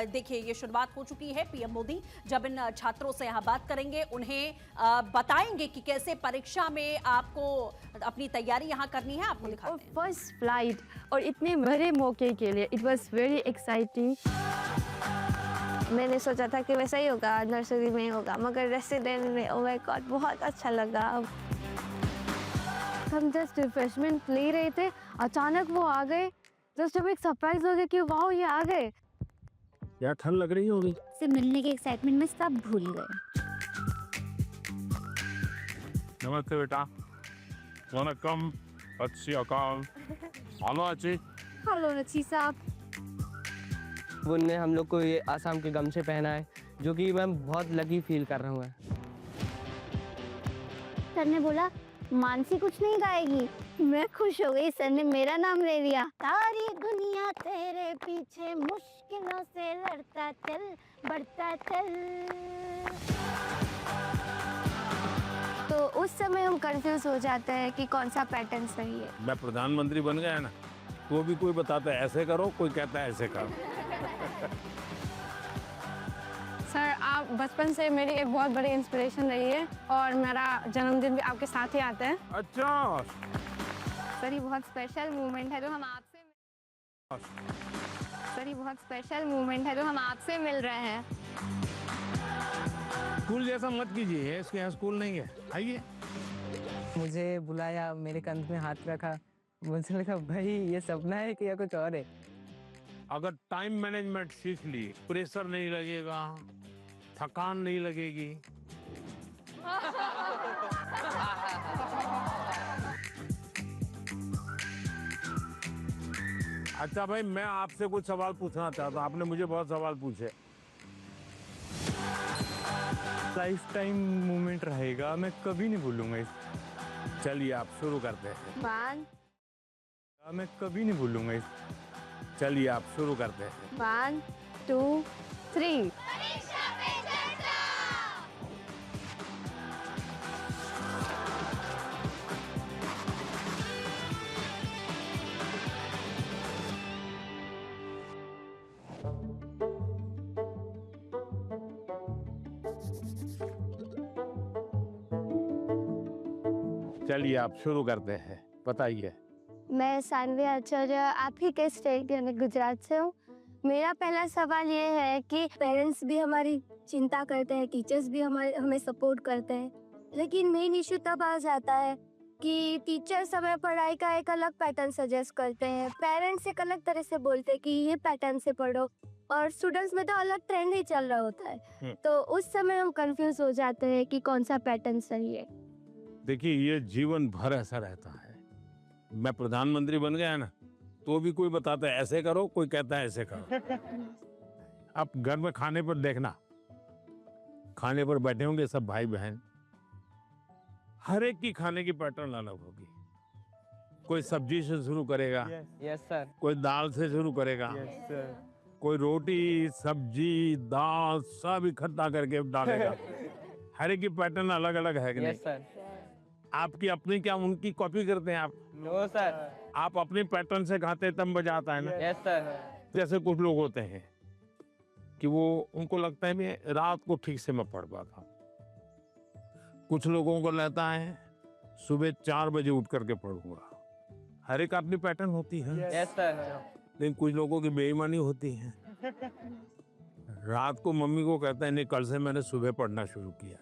देखिए ये शुरुआत हो चुकी है। पीएम मोदी जब इन छात्रों से यहाँ बात करेंगे, उन्हें बताएंगे कि कैसे परीक्षा में आपको अपनी तैयारी यहाँ करनी है। आपको दिखाते हैं। फर्स्ट फ्लाइट और इतने बड़े मौके के लिए इट वाज वेरी एक्साइटिंग। मैंने सोचा था कि वैसा ही होगा, नर्सरी में होगा, मगर रेसिडेंट में ओह माय गॉड बहुत अच्छा लगा। हम जस्ट रिफ्रेशमेंट ले रहे थे, अचानक वो आ गए। जस्ट हमें एक सरप्राइज हो गया कि वाओ ये आ गए। यार ठंड लग रही होगी। से मिलने के एक्साइटमेंट में सब भूल गए। नमस्ते बेटा। वनकम। अच्छी अकाल। हेलो अच्छी। हेलो नची साहब। उनने हम लोग को ये आसाम के गमछे पहना है, जो कि मैं बहुत लकी फील कर रहा हूँ। सर ने बोला मानसी कुछ नहीं गाएगी। मैं खुश हो गई, सर ने मेरा नाम ले लिया। सारी दुनिया तेरे पीछे मुश्किलों से लड़ता चल, बढ़ता चल। तो उस समय हम कंफ्यूज हो जाते हैं कि कौन सा पैटर्न सही है। मैं प्रधानमंत्री बन गया ना, तो भी कोई बताता है ऐसे करो, कोई कहता है ऐसे करो। सर आप बचपन से मेरी एक बहुत बड़ी इंस्पिरेशन रही है और मेरा जन्मदिन भी आपके साथ ही आता है। अच्छा। सर ये बहुत स्पेशल मोमेंट है जो हम आपसे हम आपसे मिल रहे हैं। स्कूल जैसा मत कीजिए, इसके यहाँ स्कूल नहीं है। आइए। मुझे बुलाया, मेरे कंध में हाथ रखा, मुझे लगा भाई ये सपना है कि या कुछ और है। अगर टाइम मैनेजमेंट सीख ली, प्रेशर नहीं लगेगा, थकान नहीं लगेगी। अच्छा भाई, मैं आपसे कुछ सवाल पूछना चाहता हूँ। आपने मुझे बहुत सवाल पूछे। लाइफ टाइम मोमेंट रहेगा, मैं कभी नहीं भूलूंगा इस। चलिए आप शुरू करते हैं। मैं कभी नहीं भूलूंगा इस। चलिए आप शुरू करते हैं। 1 2 3। चलिए आप शुरू करते हैं, बताइए। मैं सानवी आचार्य आप ही के स्टेट यानी गुजरात से हूँ। मेरा पहला सवाल ये है कि पेरेंट्स भी हमारी चिंता करते हैं, टीचर्स भी हमें सपोर्ट करते हैं, लेकिन मेन इशू तब आ जाता है कि टीचर्स हमें पढ़ाई का एक अलग पैटर्न सजेस्ट करते हैं, पेरेंट्स एक अलग तरह से बोलते हैं कि ये पैटर्न से पढ़ो, और स्टूडेंट्स में तो अलग ट्रेंड ही चल रहा होता है। तो उस समय हम कंफ्यूज हो जाते हैं कि कौन सा पैटर्न सही है। देखिए ये जीवन भर ऐसा रहता है। मैं प्रधानमंत्री बन गया ना, तो भी कोई बताता है ऐसे करो, कोई कहता है ऐसे करो। आप घर में खाने पर देखना, खाने पर बैठे होंगे सब भाई बहन, हर एक की खाने की पैटर्न अलग होगी। कोई सब्जी से शुरू करेगा, यस सर। कोई दाल से शुरू करेगा, कोई रोटी सब्जी दाल सब इकट्ठा करके डालेगा। हर एक की पैटर्न अलग अलग है कि नहीं? Yes sir. आपकी अपनी क्या उनकी कॉपी करते हैं आप? No sir. आप अपने पैटर्न से खाते तब मजा आता है ना। Yes sir. जैसे कुछ लोग होते हैं कि वो उनको लगता है मैं रात को ठीक से मैं पढ़ पाता। कुछ लोगों को लगता है सुबह 4 बजे उठ करके पढ़ूंगा। हर एक अपनी पैटर्न होती है। Yes sir. लेकिन कुछ लोगों की बेईमानी होती है। रात को मम्मी को कहता है नहीं कल से मैंने सुबह पढ़ना शुरू किया।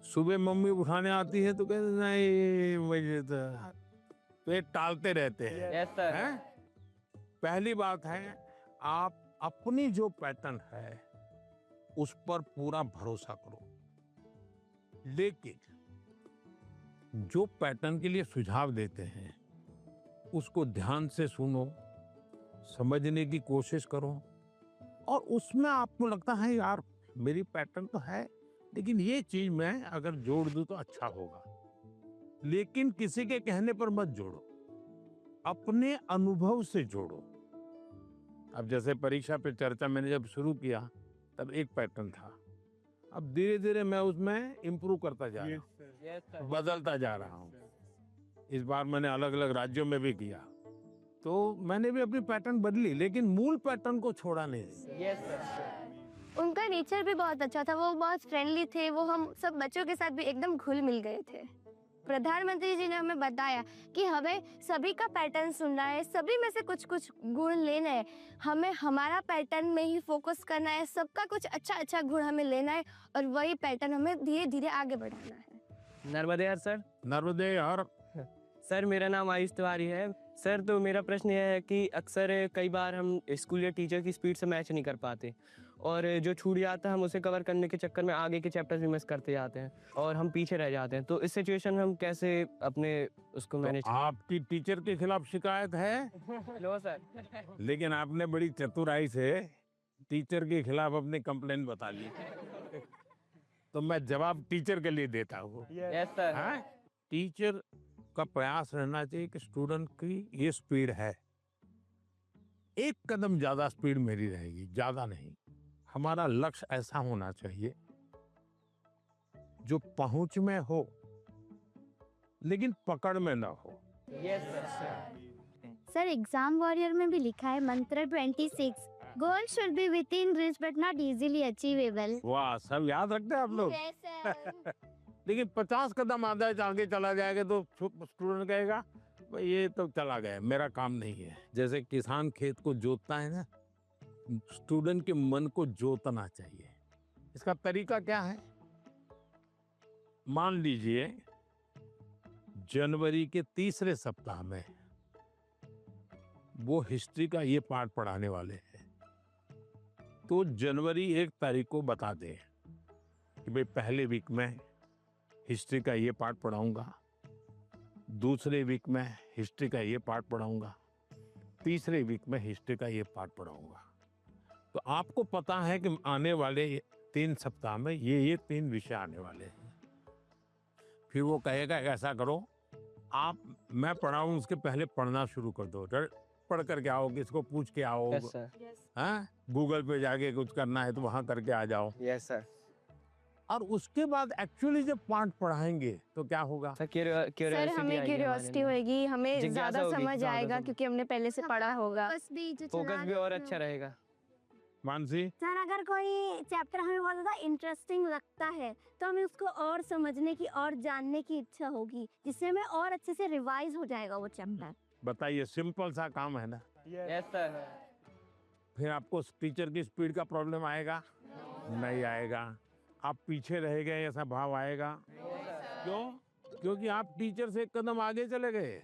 सुबह मम्मी उठाने आती है तो कहते नहीं मुझे तो ये टालते रहते हैं। Yes sir. हैं? पहली बात है आप अपनी जो पैटर्न है उस पर पूरा भरोसा करो, लेकिन जो पैटर्न के लिए सुझाव देते हैं उसको ध्यान से सुनो, समझने की कोशिश करो, और उसमें आपको लगता है यार मेरी पैटर्न तो है लेकिन ये चीज मैं अगर जोड़ दूं तो अच्छा होगा, लेकिन किसी के कहने पर मत जोड़ो, अपने अनुभव से जोड़ो। अब जैसे परीक्षा पे चर्चा मैंने जब शुरू किया तब एक पैटर्न था, अब धीरे धीरे मैं उसमें इम्प्रूव करता जा रहा हूँ, बदलता जा रहा हूँ। इस बार मैंने अलग अलग राज्यों में भी किया तो मैंने भी अपनी पैटर्न बदली, लेकिन मूल पैटर्न को छोड़ा नहीं। Yes sir. उनका नेचर भी बहुत अच्छा था, वो बहुत फ्रेंडली थे, वो हम सब बच्चों के साथ भी एकदम घुल मिल गए थे। प्रधानमंत्री जी ने हमें बताया कि हमें सभी का पैटर्न सुनना है, सभी में से कुछ कुछ गुण लेना है, हमें हमारा पैटर्न में ही फोकस करना है, सबका कुछ अच्छा अच्छा गुण हमें लेना है और वही पैटर्न हमें धीरे धीरे आगे बढ़ाना है। नर्मदे हर सर। नर्मदे हर। सर मेरा नाम आयुष तिवारी है। सर तो मेरा प्रश्न यह है कि अक्सर कई बार हम स्कूल या टीचर की स्पीड से मैच नहीं कर पाते और जो छूट जाता है हम उसे कवर करने के चक्कर में आगे के चैप्टर्स भी मिस करते जाते हैं और हम पीछे रह जाते हैं। तो इस सिचुएशन में हम कैसे अपने उसको मैनेज तो आपकी टीचर के खिलाफ शिकायत है? No sir. लेकिन आपने बड़ी चतुराई से टीचर के खिलाफ अपनी कंप्लेन बता ली। तो मैं जवाब टीचर के लिए देता हूँ। Yes sir. हाँ? टीचर का प्रयास रहना चाहिए कि स्टूडेंट की ये स्पीड है, एक कदम ज्यादा स्पीड मेरी रहेगी, ज्यादा नहीं। हमारा लक्ष्य ऐसा होना चाहिए जो पहुंच में हो लेकिन पकड़ में ना हो। Yes sir. Sir exam warrior में भी लिखा है मंत्र 26, goal should be with in reach but not easily achievable. वाह, सब याद रखते हैं आप लोग। लेकिन 50 कदम आगे चला जाएगा तो स्टूडेंट कहेगा भाई ये तो चला गया, मेरा काम नहीं है। जैसे किसान खेत को जोतता है ना, स्टूडेंट के मन को जोतना चाहिए। इसका तरीका क्या है? मान लीजिए जनवरी के तीसरे सप्ताह में वो हिस्ट्री का ये पार्ट पढ़ाने वाले हैं, तो जनवरी 1 तारीख को बता दें कि भाई पहले वीक में हिस्ट्री का ये पार्ट पढ़ाऊंगा, दूसरे वीक में हिस्ट्री का ये पार्ट पढ़ाऊंगा, तीसरे वीक में हिस्ट्री का ये पार्ट पढ़ाऊंगा। तो आपको पता है कि आने वाले 3 सप्ताह में ये 3 विषय आने वाले हैं। फिर वो कहेगा ऐसा करो, आप मैं पढ़ाऊं उसके पहले पढ़ना शुरू कर दो, पढ़ करके आओ, किसको पूछ के आओ। Yes sir. हाँ, गूगल पे जाके कुछ करना है तो वहां करके आ जाओ। Yes sir. और उसके बाद एक्चुअली जब पार्ट पढ़ाएंगे तो क्या होगा? सर सर हमें क्यूरियोसिटी होगी, हमें जिज्ञासा ज्यादा होगी, समझ ज्यादा आएगा समझ। क्योंकि हमने पहले से पढ़ा होगा। फोकस भी और अच्छा रहेगा। मानसी, सर अगर कोई चैप्टर हमें बहुत ज्यादा इंटरेस्टिंग लगता है तो हमें उसको और समझने की और जानने की इच्छा होगी, जिससे हमें और अच्छे से रिवाइज हो जाएगा वो चैप्टर। बताइए, सिंपल सा काम है ना। Yes sir. फिर आपको टीचर की स्पीड का प्रॉब्लम आएगा? नहीं आएगा। आप पीछे रह गए ऐसा भाव आएगा? क्यों? क्योंकि आप टीचर से एक कदम आगे चले गए।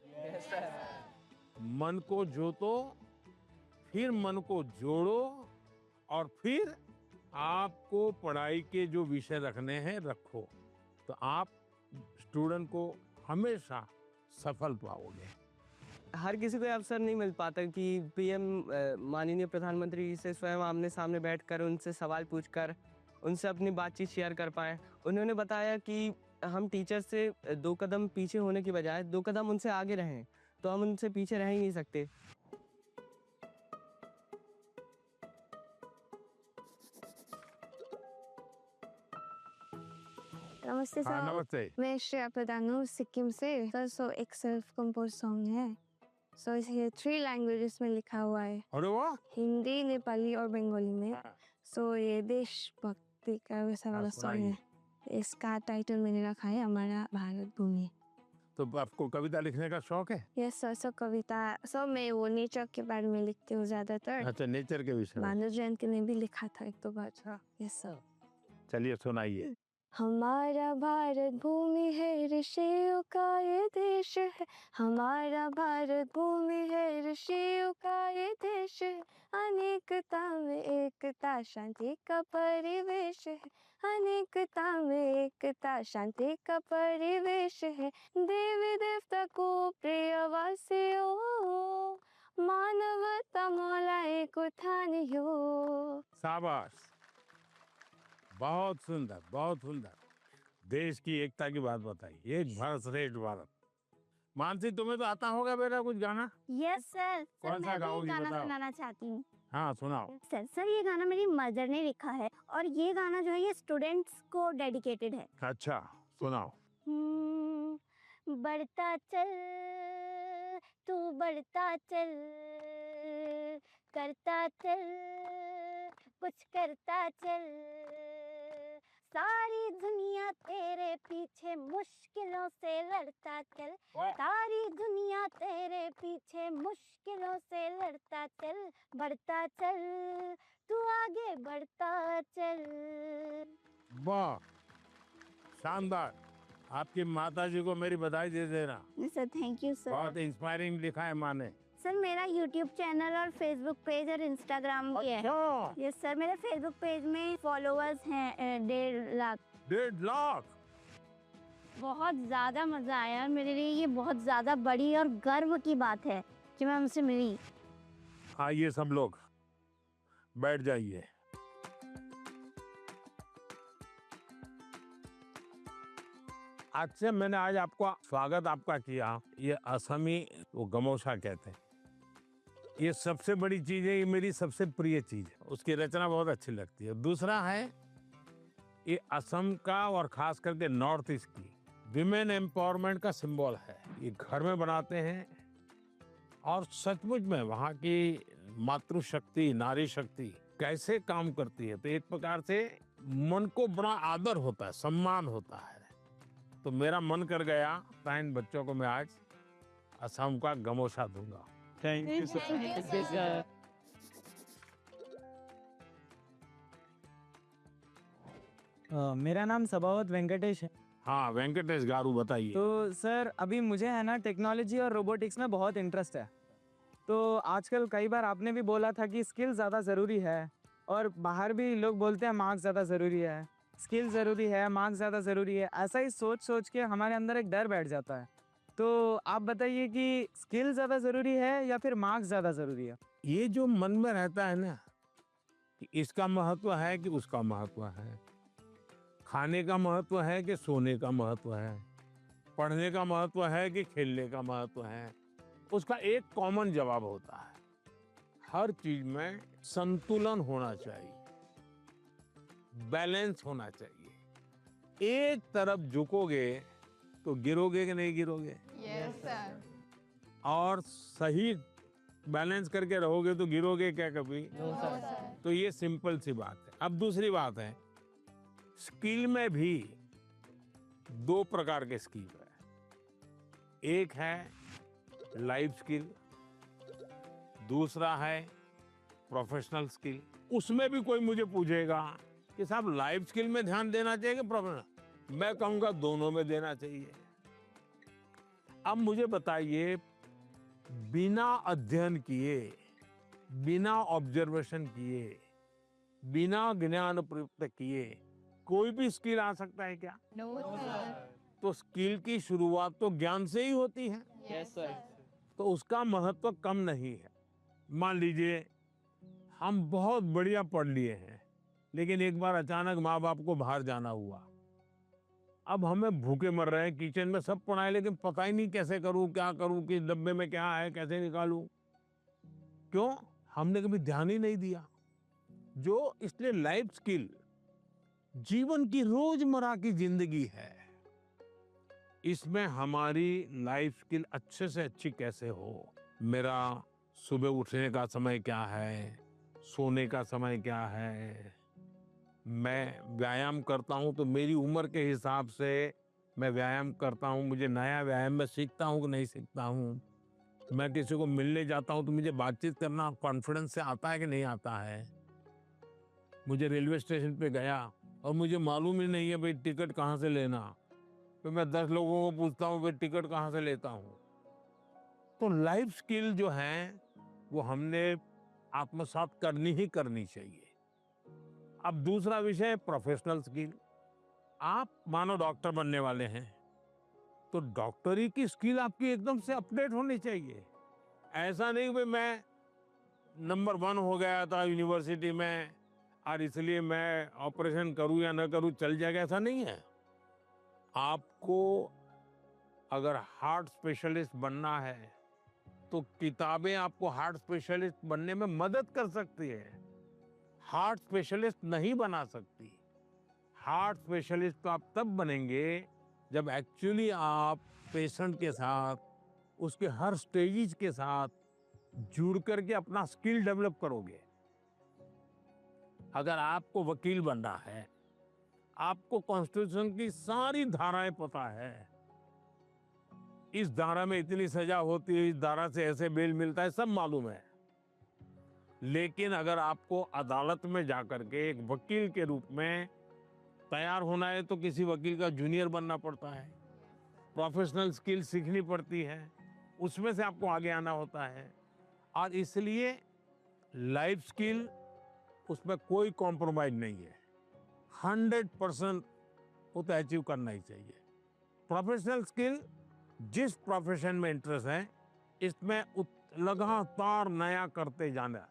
मन को जोतो, फिर मन को जोड़ो और फिर आपको पढ़ाई के जो विषय रखने हैं रखो, तो आप स्टूडेंट को हमेशा सफल पाओगे। हर किसी को ये अवसर नहीं मिल पाता कि पीएम माननीय प्रधानमंत्री से स्वयं आमने सामने बैठकर उनसे सवाल पूछकर उनसे अपनी बातचीत शेयर कर पाए। उन्होंने बताया कि हम टीचर से 2 कदम पीछे होने की बजाय 2 कदम उनसे आगे रहें, तो हम उनसे पीछे रह ही नहीं सकते। नमस्ते हाँ, सर। नमस्ते। मैं श्रेया प्रधान हूँ सिक्किम से। सर एक सेल्फ कंपोज सॉन्ग है, सो ये 3 लैंग्वेजेस में लिखा हुआ है, अरे वाह। हिंदी, नेपाली और बंगाली में। सो ये देशभक्ति का वैसा वाला सॉन्ग है। इसका टाइटल मैंने रखा है हमारा भारत भूमि। तो आपको कविता लिखने का शौक है? Yes sir. सो कविता सब मैं वो नेचर के बारे में लिखती हूँ ज्यादातर। अच्छा, नेचर के विषय में। भानु जयंती ने भी लिखा था 1-2 बार। Yes sir. चलिए सुनाइए। हमारा भारत भूमि है, ऋषियों का ये देश है। हमारा भारत भूमि है, ऋषियों का ये देश है। अनेकता में एकता, शांति का परिवेश है। अनेकता में एकता, शांति का परिवेश है। देवी देवता को प्रिय वासियों, मानवता मौला एक उठानियो। शाबाश, बहुत सुंदर, बहुत सुंदर। देश की एकता की बात बताई, एक भारत श्रेष्ठ भारत। मानसी, तुम्हें तो आता होगा बेटा कुछ गाना? Yes sir. कौन सा मैं भी गाओगी, गाना बताओ। सुनाना चाहती हूँ। हाँ, सुनाओ। सर ये गाना मेरी मदर ने लिखा है और ये गाना जो है ये स्टूडेंट्स को डेडिकेटेड है। अच्छा, सुनाओ। बढ़ता चल तू बढ़ता चल, करता चल, कुछ करता चल, सारी दुनिया तेरे पीछे मुश्किलों से लड़ता चल, सारी दुनिया तेरे पीछे मुश्किलों से लड़ता चल, बढ़ता चल, तू आगे बढ़ता चल। वाह, शानदार। आपकी माता जी को मेरी बधाई दे देना। Sir thank you sir. बहुत इंस्पायरिंग लिखा है माँ ने। सर मेरा यूट्यूब चैनल और फेसबुक पेज और इंस्टाग्राम भी है। अच्छा, यस सर, मेरे फेसबुक पेज में फॉलोअर्स हैं 1.5 लाख। 1.5 लाख। बहुत ज़्यादा मज़ा आया, मेरे लिए ये बहुत ज़्यादा बड़ी और गर्व की बात है कि मैं उनसे मिली। आइए सब लोग बैठ जाइए। आज से मैंने आज आपका स्वागत आपका किया। ये असमी वो गमोशा कहते हैं। ये सबसे बड़ी चीज है, ये मेरी सबसे प्रिय चीज है। उसकी रचना बहुत अच्छी लगती है। दूसरा है ये असम का और खास करके नॉर्थ ईस्ट की विमेन एम्पावरमेंट का सिंबल है। ये घर में बनाते हैं और सचमुच में वहाँ की मातृशक्ति, नारी शक्ति कैसे काम करती है, तो एक प्रकार से मन को बड़ा आदर होता है, सम्मान होता है। तो मेरा मन कर गया था इन बच्चों को मैं आज असम का गमोशा दूंगा। Thank you sir. मेरा नाम सभावत वेंकटेश है। हाँ वेंकटेश गारू, बताइए। तो सर अभी मुझे है ना टेक्नोलॉजी और रोबोटिक्स में बहुत इंटरेस्ट है। तो आजकल कई बार आपने भी बोला था कि स्किल ज़्यादा ज़रूरी है, और बाहर भी लोग बोलते हैं मार्क्स ज़्यादा ज़रूरी है, स्किल ज़रूरी है, मार्क्स ज़्यादा ज़रूरी है। ऐसा ही सोच सोच के हमारे अंदर एक डर बैठ जाता है। तो आप बताइए कि स्किल ज़्यादा ज़रूरी है या फिर मार्क्स ज़्यादा ज़रूरी है? ये जो मन में रहता है ना कि इसका महत्व है कि उसका महत्व है, खाने का महत्व है कि सोने का महत्व है, पढ़ने का महत्व है कि खेलने का महत्व है, उसका एक कॉमन जवाब होता है, हर चीज में संतुलन होना चाहिए, बैलेंस होना चाहिए। एक तरफ झुकोगे तो गिरोगे कि नहीं गिरोगे? Yes sir. और सही बैलेंस करके रहोगे तो गिरोगे क्या कभी? तो ये सिंपल सी बात है। अब दूसरी बात है, स्किल में भी 2 प्रकार के स्किल है। एक है लाइफ स्किल, दूसरा है प्रोफेशनल स्किल। उसमें भी कोई मुझे पूछेगा कि साहब लाइफ स्किल में ध्यान देना चाहिए कि प्रोफेशनल, मैं कहूंगा दोनों में देना चाहिए। अब मुझे बताइए, बिना अध्ययन किए, बिना ऑब्जर्वेशन किए, बिना ज्ञान प्राप्त किए कोई भी स्किल आ सकता है क्या? No sir. तो स्किल की शुरुआत तो ज्ञान से ही होती है। Yes sir. तो उसका महत्व कम नहीं है। मान लीजिए हम बहुत बढ़िया पढ़ लिए हैं, लेकिन एक बार अचानक माँ बाप को बाहर जाना हुआ। अब हमें भूखे मर रहे हैं, किचन में सब पड़ा है, लेकिन पता ही नहीं कैसे करूं, क्या करूं, किस डब्बे में क्या है, कैसे निकालूं। क्यों? हमने कभी ध्यान ही नहीं दिया। जो इसलिए लाइफ स्किल जीवन की रोजमर्रा की जिंदगी है, इसमें हमारी लाइफ स्किल अच्छे से अच्छी कैसे हो। मेरा सुबह उठने का समय क्या है, सोने का समय क्या है, मैं व्यायाम करता हूं तो मेरी उम्र के हिसाब से मैं व्यायाम करता हूं, मुझे नया व्यायाम में सीखता हूं कि नहीं सीखता हूं। मैं किसी को मिलने जाता हूं तो मुझे बातचीत करना कॉन्फिडेंस से आता है कि नहीं आता है। मुझे रेलवे स्टेशन पे गया और मुझे मालूम ही नहीं है भाई टिकट कहाँ से लेना, तो मैं 10 लोगों को पूछता हूँ भाई टिकट कहाँ से लेता हूँ। तो लाइफ स्किल जो है वो हमने आत्मसात करनी ही करनी चाहिए। अब दूसरा विषय है प्रोफेशनल स्किल। आप मानो डॉक्टर बनने वाले हैं, तो डॉक्टरी की स्किल आपकी एकदम से अपडेट होनी चाहिए। ऐसा नहीं कि मैं नंबर 1 हो गया था यूनिवर्सिटी में और इसलिए मैं ऑपरेशन करूं या ना करूं चल जाएगा, ऐसा नहीं है। आपको अगर हार्ट स्पेशलिस्ट बनना है तो किताबें आपको हार्ट स्पेशलिस्ट बनने में मदद कर सकती है, हार्ट स्पेशलिस्ट नहीं बना सकती। हार्ट स्पेशलिस्ट तो आप तब बनेंगे जब एक्चुअली आप पेशेंट के साथ उसके हर स्टेजेस के साथ जुड़ करके अपना स्किल डेवलप करोगे। अगर आपको वकील बनना है, आपको कॉन्स्टिट्यूशन की सारी धाराएं पता है, इस धारा में इतनी सजा होती है, इस धारा से ऐसे बेल मिलता है, सब मालूम है। लेकिन अगर आपको अदालत में जाकर के एक वकील के रूप में तैयार होना है तो किसी वकील का जूनियर बनना पड़ता है, प्रोफेशनल स्किल सीखनी पड़ती है, उसमें से आपको आगे आना होता है। और इसलिए लाइफ स्किल, उसमें कोई कॉम्प्रोमाइज नहीं है, 100% वो तो अचीव करना ही चाहिए। प्रोफेशनल स्किल, जिस प्रोफेशन में इंटरेस्ट है, इसमें लगातार नया करते जाना।